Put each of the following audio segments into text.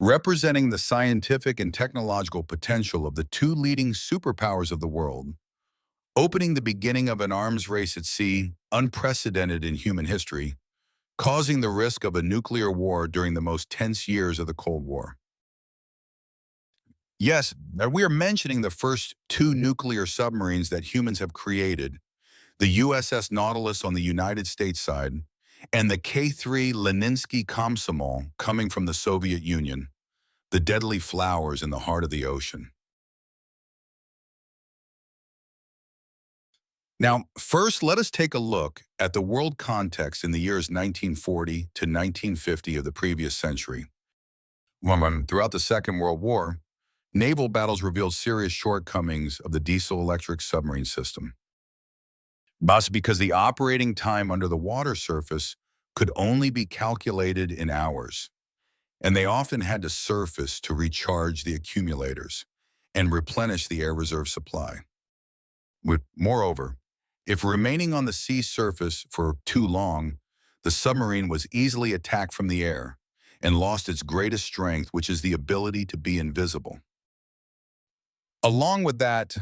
representing the scientific and technological potential of the two leading superpowers of the world, opening the beginning of an arms race at sea unprecedented in human history, causing the risk of a nuclear war during the most tense years of the Cold War. Yes, we are mentioning the first two nuclear submarines that humans have created, the USS Nautilus on the United States side, and the K-3 Leninsky Komsomol coming from the Soviet Union, the deadly flowers in the heart of the ocean. Now, first, let us take a look at the world context in the years 1940 to 1950 of the previous century. Throughout the Second World War, naval battles revealed serious shortcomings of the diesel-electric submarine system. That's because the operating time under the water surface could only be calculated in hours, and they often had to surface to recharge the accumulators and replenish the air reserve supply. Moreover, if remaining on the sea surface for too long, the submarine was easily attacked from the air and lost its greatest strength, which is the ability to be invisible. Along with that,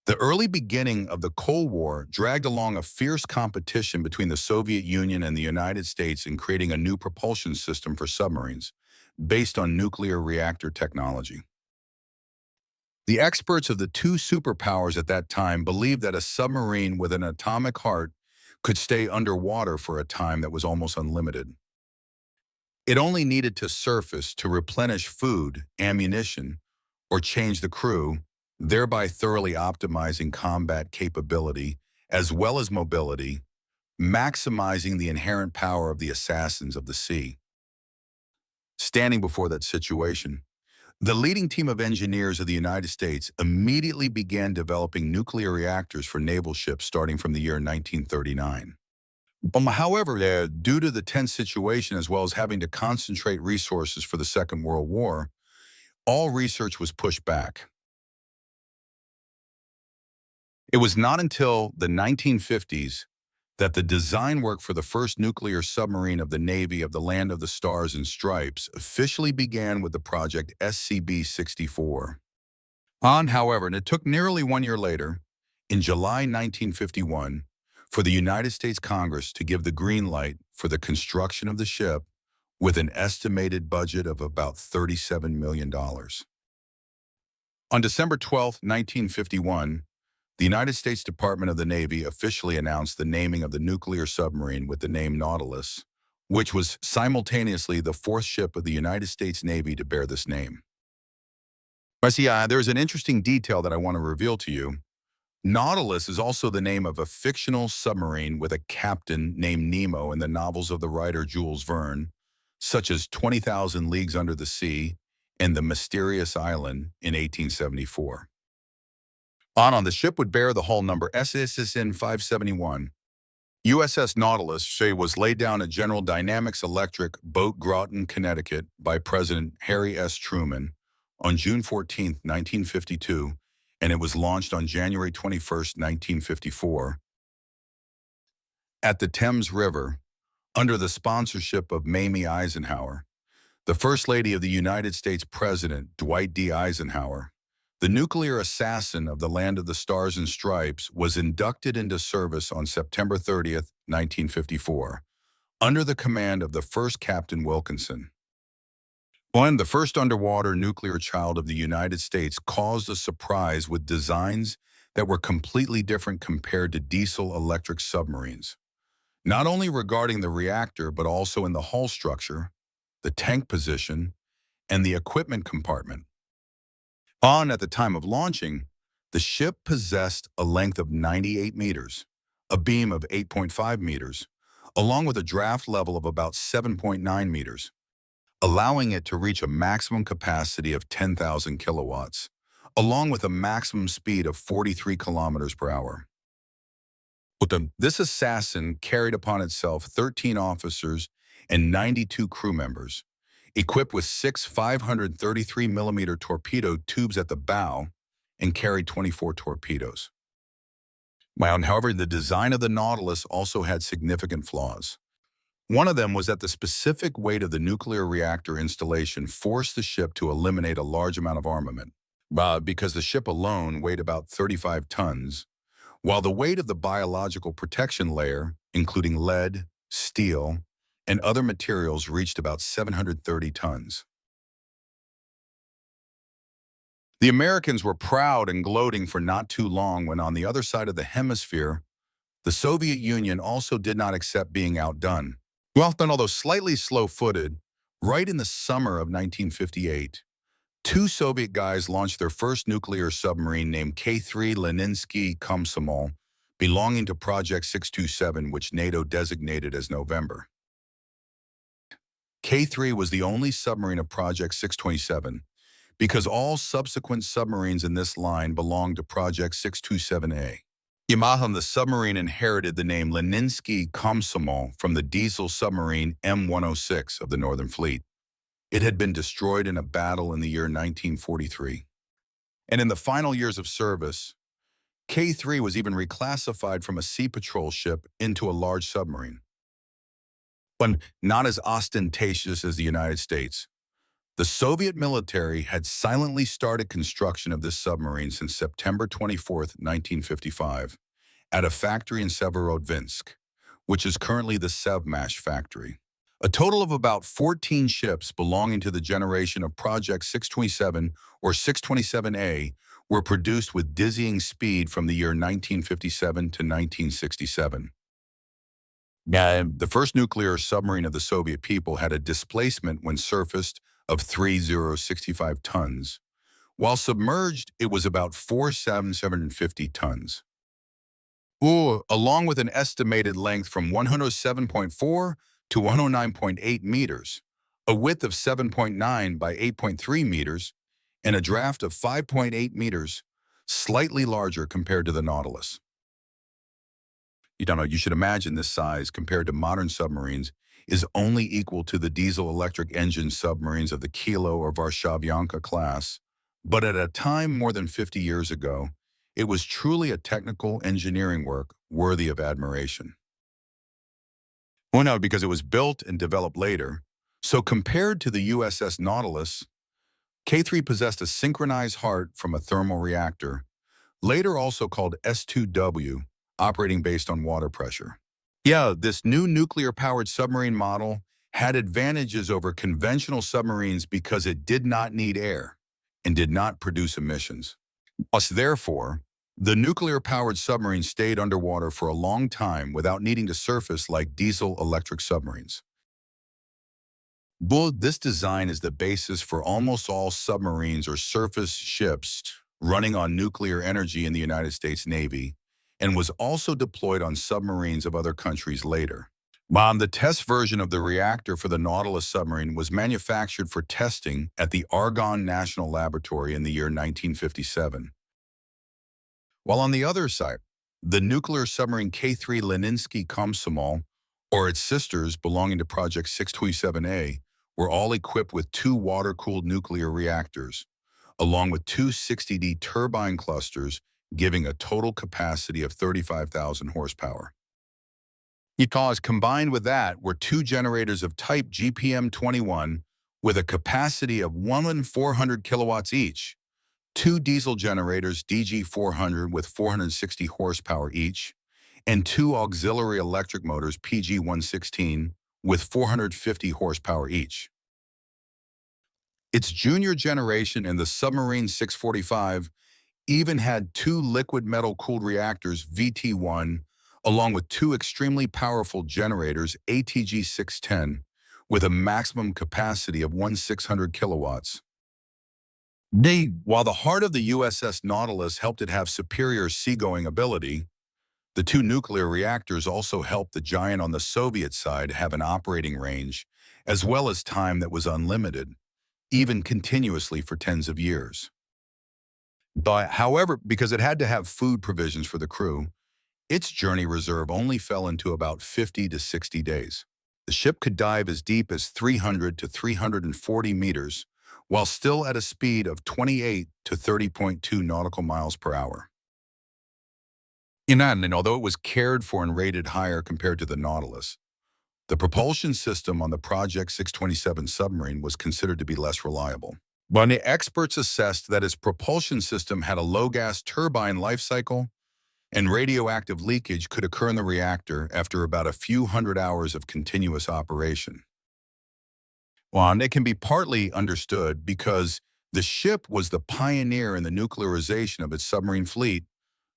the early beginning of the Cold War dragged along a fierce competition between the Soviet Union and the United States in creating a new propulsion system for submarines based on nuclear reactor technology. The experts of the two superpowers at that time believed that a submarine with an atomic heart could stay underwater for a time that was almost unlimited. It only needed to surface to replenish food, ammunition, or change the crew, thereby thoroughly optimizing combat capability as well as mobility, maximizing the inherent power of the assassins of the sea. Standing before that situation, the leading team of engineers of the United States immediately began developing nuclear reactors for naval ships starting from the year 1939. However, due to the tense situation as well as having to concentrate resources for the Second World War, all research was pushed back. It was not until the 1950s that the design work for the first nuclear submarine of the Navy of the Land of the Stars and Stripes officially began with the project SCB-64. However, and it took nearly 1 year later, in July 1951, for the United States Congress to give the green light for the construction of the ship with an estimated budget of about $37 million. On December 12, 1951, the United States Department of the Navy officially announced the naming of the nuclear submarine with the name Nautilus, which was simultaneously the fourth ship of the United States Navy to bear this name. There's an interesting detail that I want to reveal to you. Nautilus is also the name of a fictional submarine with a captain named Nemo in the novels of the writer Jules Verne, such as 20,000 Leagues Under the Sea and The Mysterious Island in 1874. On the ship would bear the hull number SSN 571. USS Nautilus was laid down at General Dynamics Electric, Boat Groton, Connecticut by President Harry S. Truman on June 14, 1952, and it was launched on January 21, 1954. At the Thames River, under the sponsorship of Mamie Eisenhower, the First Lady of the United States President Dwight D. Eisenhower, the nuclear assassin of the Land of the Stars and Stripes, was inducted into service on September 30, 1954, under the command of the first Captain Wilkinson. The first underwater nuclear child of the United States caused a surprise with designs that were completely different compared to diesel-electric submarines, not only regarding the reactor but also in the hull structure, the tank position, and the equipment compartment. At the time of launching, the ship possessed a length of 98 meters, a beam of 8.5 meters, along with a draft level of about 7.9 meters, allowing it to reach a maximum capacity of 10,000 kilowatts, along with a maximum speed of 43 kilometers per hour. This assassin carried upon itself 13 officers and 92 crew members, equipped with 6 533-millimeter torpedo tubes at the bow, and carried 24 torpedoes. However, the design of the Nautilus also had significant flaws. One of them was that the specific weight of the nuclear reactor installation forced the ship to eliminate a large amount of armament, because the ship alone weighed about 35 tons, while the weight of the biological protection layer, including lead, steel, and other materials, reached about 730 tons. The Americans were proud and gloating for not too long when on the other side of the hemisphere, the Soviet Union also did not accept being outdone. Well, then, although slightly slow-footed, right in the summer of 1958, two Soviet guys launched their first nuclear submarine named K-3 Leninsky Komsomol, belonging to Project 627, which NATO designated as November. K-3 was the only submarine of Project 627, because all subsequent submarines in this line belonged to Project 627A. Yamaha, the submarine, inherited the name Leninsky Komsomol from the diesel submarine M106 of the Northern Fleet. It had been destroyed in a battle in the year 1943. And in the final years of service, K-3 was even reclassified from a sea patrol ship into a large submarine. But not as ostentatious as the United States. The Soviet military had silently started construction of this submarine since September 24, 1955, at a factory in Severodvinsk, which is currently the Sevmash factory. A total of about 14 ships belonging to the generation of Project 627 or 627A were produced with dizzying speed from the year 1957 to 1967. The first nuclear submarine of the Soviet people had a displacement when surfaced of 3,065 tons. While submerged, it was about 4,750 tons. Along with an estimated length from 107.4 to 109.8 meters, a width of 7.9 by 8.3 meters, and a draft of 5.8 meters, slightly larger compared to the Nautilus. You should imagine this size compared to modern submarines is only equal to the diesel-electric engine submarines of the Kilo or Varshavyanka class, but at a time more than 50 years ago, it was truly a technical engineering work worthy of admiration. Well, no, because it was built and developed later, so compared to the USS Nautilus, K-3 possessed a synchronized heart from a thermal reactor, later also called S2W, operating based on water pressure. This new nuclear-powered submarine model had advantages over conventional submarines because it did not need air and did not produce emissions. Therefore, the nuclear-powered submarine stayed underwater for a long time without needing to surface like diesel-electric submarines. This design is the basis for almost all submarines or surface ships running on nuclear energy in the United States Navy, and was also deployed on submarines of other countries later. The test version of the reactor for the Nautilus submarine was manufactured for testing at the Argonne National Laboratory in the year 1957. While on the other side, the nuclear submarine K-3 Leninsky Komsomol, or its sisters belonging to Project 627A, were all equipped with two water-cooled nuclear reactors, along with two 60D turbine clusters giving a total capacity of 35,000 horsepower. Because combined with that were two generators of type GPM-21 with a capacity of 1,400 kilowatts each, two diesel generators DG400 with 460 horsepower each, and two auxiliary electric motors PG116 with 450 horsepower each. Its junior generation in the submarine 645 even had two liquid metal-cooled reactors, VT1, along with two extremely powerful generators, ATG-610, with a maximum capacity of 1,600 kilowatts. While the heart of the USS Nautilus helped it have superior seagoing ability, the two nuclear reactors also helped the giant on the Soviet side have an operating range, as well as time that was unlimited, even continuously for tens of years. However, because it had to have food provisions for the crew, its journey reserve only fell into about 50 to 60 days. The ship could dive as deep as 300 to 340 meters, while still at a speed of 28 to 30.2 nautical miles per hour. And although it was cared for and rated higher compared to the Nautilus, The propulsion system on the Project 627 submarine was considered to be less reliable. When the experts assessed that its propulsion system had a low-gas turbine life cycle, and radioactive leakage could occur in the reactor after about a few hundred hours of continuous operation. Well, and it can be partly understood because the ship was the pioneer in the nuclearization of its submarine fleet,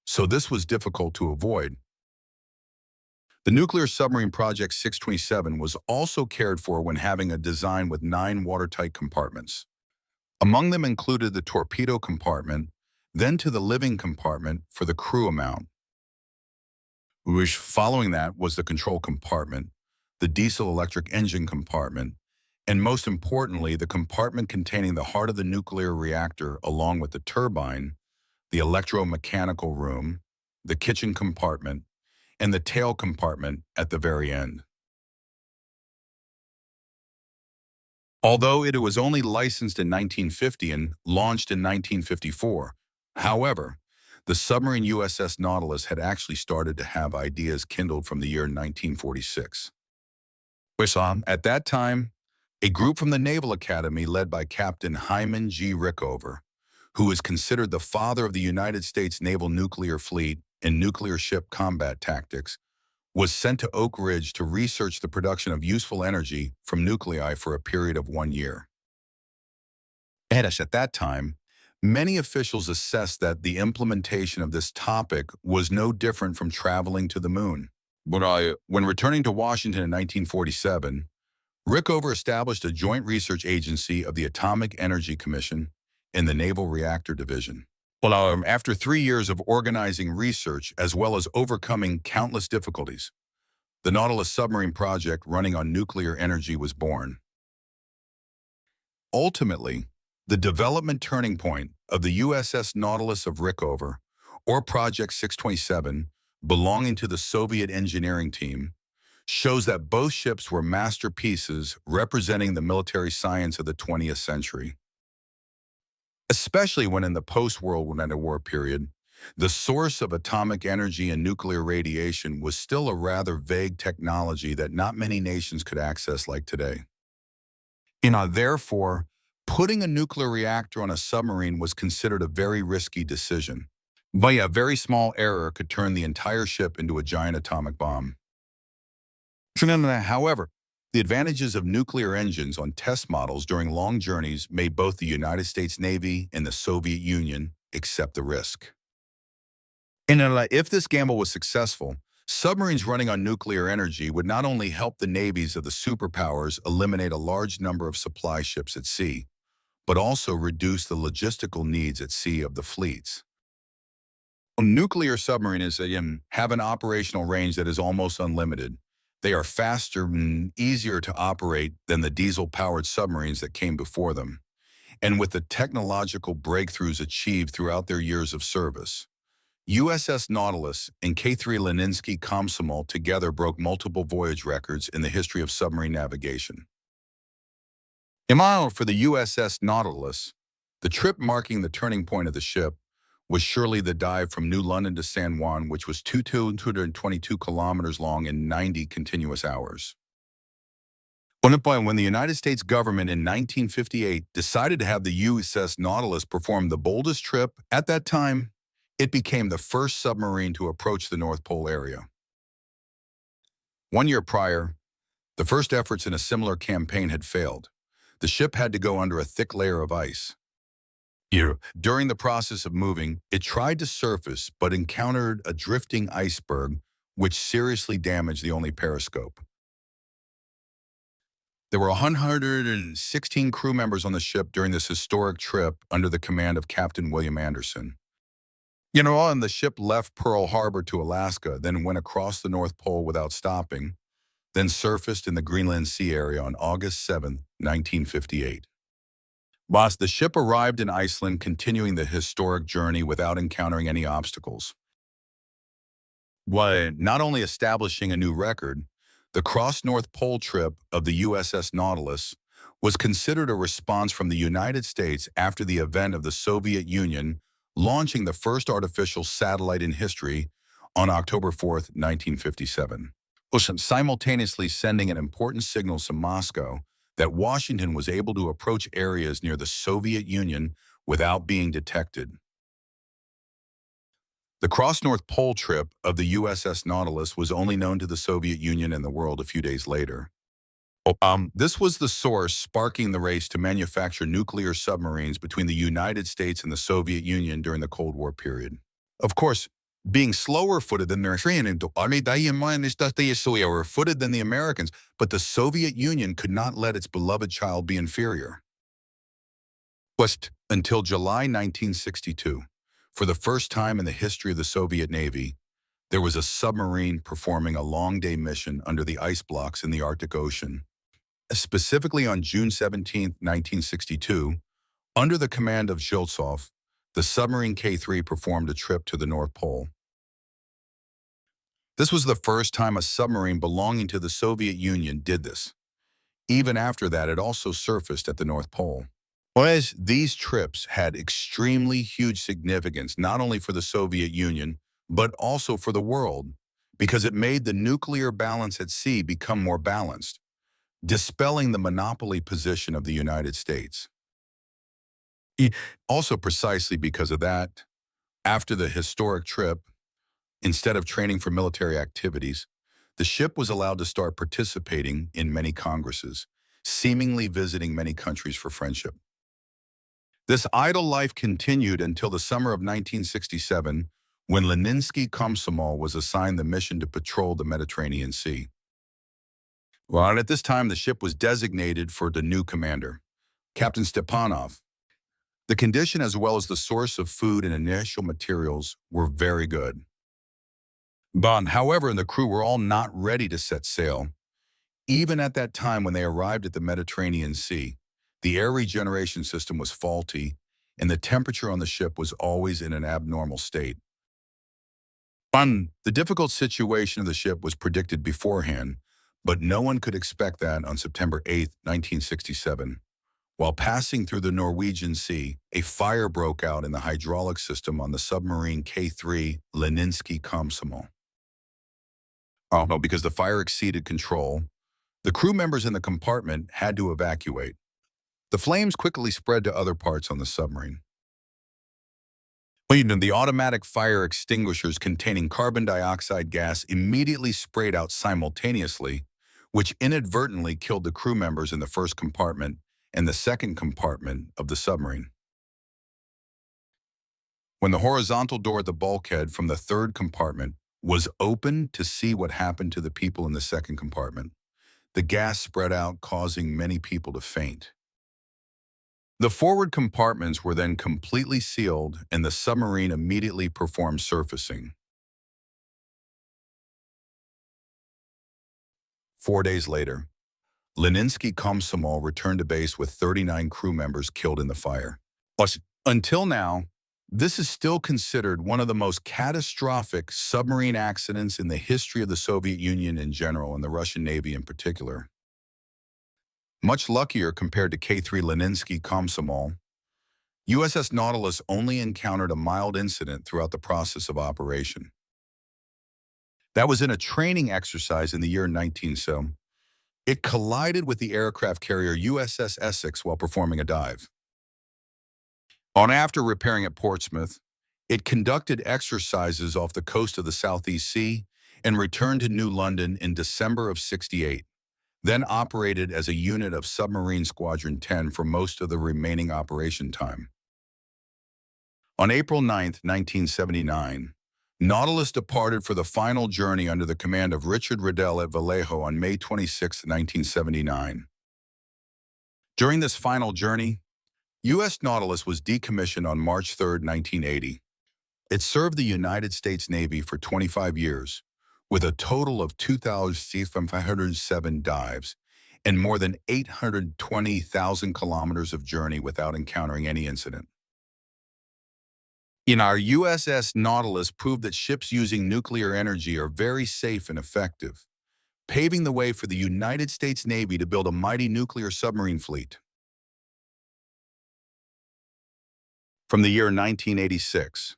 so this was difficult to avoid. The nuclear submarine Project 627 was also cared for when having a design with 9 watertight compartments. Among them included the torpedo compartment, then to the living compartment for the crew amount, which following that was the control compartment, the diesel-electric engine compartment, and most importantly, the compartment containing the heart of the nuclear reactor along with the turbine, the electromechanical room, the kitchen compartment, and the tail compartment at the very end. Although it was only licensed in 1950 and launched in 1954, however, the submarine USS Nautilus had actually started to have ideas kindled from the year 1946. At that time, a group from the Naval Academy led by Captain Hyman G. Rickover, who is considered the father of the United States naval nuclear fleet and nuclear ship combat tactics, was sent to Oak Ridge to research the production of useful energy from nuclei for a period of 1 year. At that time, many officials assessed that the implementation of this topic was no different from traveling to the moon. When returning to Washington in 1947, Rickover established a joint research agency of the Atomic Energy Commission in the Naval Reactor Division. After 3 years of organizing research as well as overcoming countless difficulties, the Nautilus submarine project running on nuclear energy was born. Ultimately, the development turning point of the USS Nautilus of Rickover, or Project 627, belonging to the Soviet engineering team, shows that both ships were masterpieces representing the military science of the 20th century. Especially when in the post-World War period, the source of atomic energy and nuclear radiation was still a rather vague technology that not many nations could access like today. Therefore, putting a nuclear reactor on a submarine was considered a very risky decision. But a very small error could turn the entire ship into a giant atomic bomb. However, the advantages of nuclear engines on test models during long journeys made both the United States Navy and the Soviet Union accept the risk. If this gamble was successful, submarines running on nuclear energy would not only help the navies of the superpowers eliminate a large number of supply ships at sea, but also reduce the logistical needs at sea of the fleets. Nuclear submarines have an operational range that is almost unlimited. They are faster and easier to operate than the diesel-powered submarines that came before them. And with the technological breakthroughs achieved throughout their years of service, USS Nautilus and K-3 Leninsky Komsomol together broke multiple voyage records in the history of submarine navigation. For the USS Nautilus, the trip marking the turning point of the ship was surely the dive from New London to San Juan, which was 222 kilometers long in 90 continuous hours. When the United States government in 1958 decided to have the USS Nautilus perform the boldest trip at that time, it became the first submarine to approach the North Pole area. 1 year prior, the first efforts in a similar campaign had failed. The ship had to go under a thick layer of ice. During the process of moving, it tried to surface but encountered a drifting iceberg, which seriously damaged the only periscope. There were 116 crew members on the ship during this historic trip under the command of Captain William Anderson. And the ship left Pearl Harbor to Alaska, then went across the North Pole without stopping, then surfaced in the Greenland Sea area on August 7, 1958. The ship arrived in Iceland, continuing the historic journey without encountering any obstacles. Not only establishing a new record, the cross-North Pole trip of the USS Nautilus was considered a response from the United States after the event of the Soviet Union launching the first artificial satellite in history on October 4, 1957. simultaneously sending an important signal to Moscow that Washington was able to approach areas near the Soviet Union without being detected. The cross-North Pole trip of the USS Nautilus was only known to the Soviet Union and the world a few days later. This was the source sparking the race to manufacture nuclear submarines between the United States and the Soviet Union during the Cold War period. Of course, being slower-footed than their slower-footed than the Americans, but the Soviet Union could not let its beloved child be inferior. Just until July 1962, for the first time in the history of the Soviet Navy, there was a submarine performing a long-day mission under the ice blocks in the Arctic Ocean. Specifically on June 17, 1962, under the command of Zhiltsov, the submarine K-3 performed a trip to the North Pole. This was the first time a submarine belonging to the Soviet Union did this. Even after that, it also surfaced at the North Pole. Whereas these trips had extremely huge significance not only for the Soviet Union, but also for the world, because it made the nuclear balance at sea become more balanced, dispelling the monopoly position of the United States. Also, precisely because of that, after the historic trip, instead of training for military activities, the ship was allowed to start participating in many congresses, seemingly visiting many countries for friendship. This idle life continued until the summer of 1967, when Leninsky Komsomol was assigned the mission to patrol the Mediterranean Sea. Well, at this time, the ship was designated for the new commander, Captain Stepanov. The condition as well as the source of food and initial materials were very good. But, however, the crew were all not ready to set sail. Even at that time when they arrived at the Mediterranean Sea, the air regeneration system was faulty, and the temperature on the ship was always in an abnormal state. The difficult situation of the ship was predicted beforehand, but no one could expect that on September 8, 1967. While passing through the Norwegian Sea, a fire broke out in the hydraulic system on the submarine K-3 Leninsky Komsomol. Because the fire exceeded control, the crew members in the compartment had to evacuate. The flames quickly spread to other parts on the submarine. The automatic fire extinguishers containing carbon dioxide gas immediately sprayed out simultaneously, which inadvertently killed the crew members in the first compartment and the second compartment of the submarine. When the horizontal door at the bulkhead from the third compartment was opened to see what happened to the people in the second compartment, the gas spread out, causing many people to faint. The forward compartments were then completely sealed, and the submarine immediately performed surfacing. 4 days later, Leninsky Komsomol returned to base with 39 crew members killed in the fire. Until now, this is still considered one of the most catastrophic submarine accidents in the history of the Soviet Union in general and the Russian Navy in particular. Much luckier compared to K-3 Leninsky Komsomol, USS Nautilus only encountered a mild incident throughout the process of operation. That was in a training exercise in the year 1970. It collided with the aircraft carrier USS Essex while performing a dive. After repairing at Portsmouth, it conducted exercises off the coast of the Southeast Sea and returned to New London in December of '68. Then operated as a unit of Submarine Squadron 10 for most of the remaining operation time. On April 9, 1979, Nautilus departed for the final journey under the command of Richard Riddell at Vallejo on May 26, 1979. During this final journey, U.S. Nautilus was decommissioned on March 3, 1980. It served the United States Navy for 25 years, with a total of 2,507 dives and more than 820,000 kilometers of journey without encountering any incident. Our USS Nautilus proved that ships using nuclear energy are very safe and effective, paving the way for the United States Navy to build a mighty nuclear submarine fleet. From the year 1986,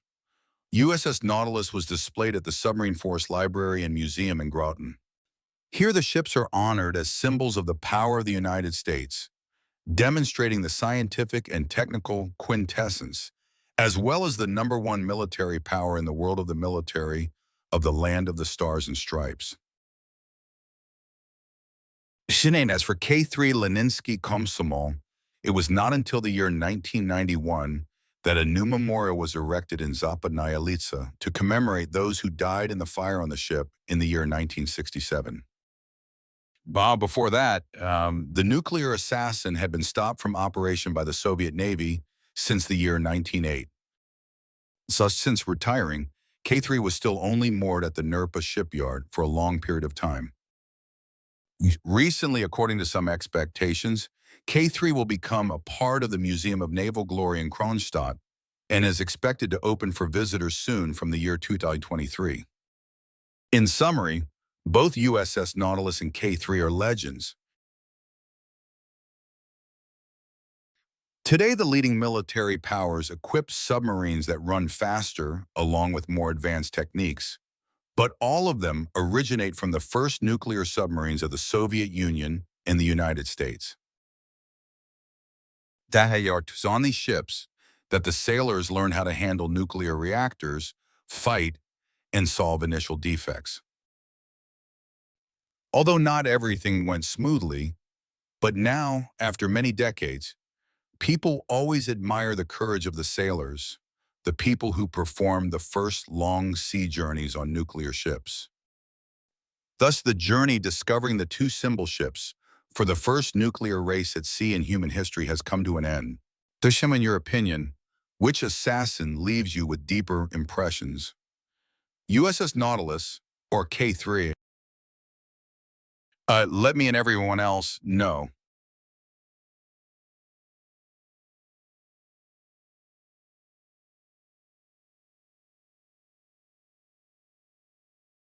USS Nautilus was displayed at the Submarine Force Library and Museum in Groton. Here the ships are honored as symbols of the power of the United States, demonstrating the scientific and technical quintessence, as well as the number one military power in the world of the military of the land of the stars and stripes. Sinead, as for K-3 Leninsky Komsomol, it was not until the year 1991 that a new memorial was erected in Zapadnaya to commemorate those who died in the fire on the ship in the year 1967. Bob, before that, the nuclear assassin had been stopped from operation by the Soviet Navy since the year 1908. So since retiring, K-3 was still only moored at the NERPA shipyard for a long period of time. Recently, according to some expectations, K-3 will become a part of the Museum of Naval Glory in Kronstadt and is expected to open for visitors soon from the year 2023. In summary, both USS Nautilus and K-3 are legends. Today, the leading military powers equip submarines that run faster along with more advanced techniques. But all of them originate from the first nuclear submarines of the Soviet Union and the United States. It's on these ships that the sailors learn how to handle nuclear reactors, fight, and solve initial defects. Although not everything went smoothly, but now, after many decades, people always admire the courage of the sailors, the people who performed the first long sea journeys on nuclear ships. Thus, the journey discovering the two symbol ships for the first nuclear race at sea in human history has come to an end. Dushim, in your opinion, which assassin leaves you with deeper impressions? USS Nautilus or K-3? Let me and everyone else know.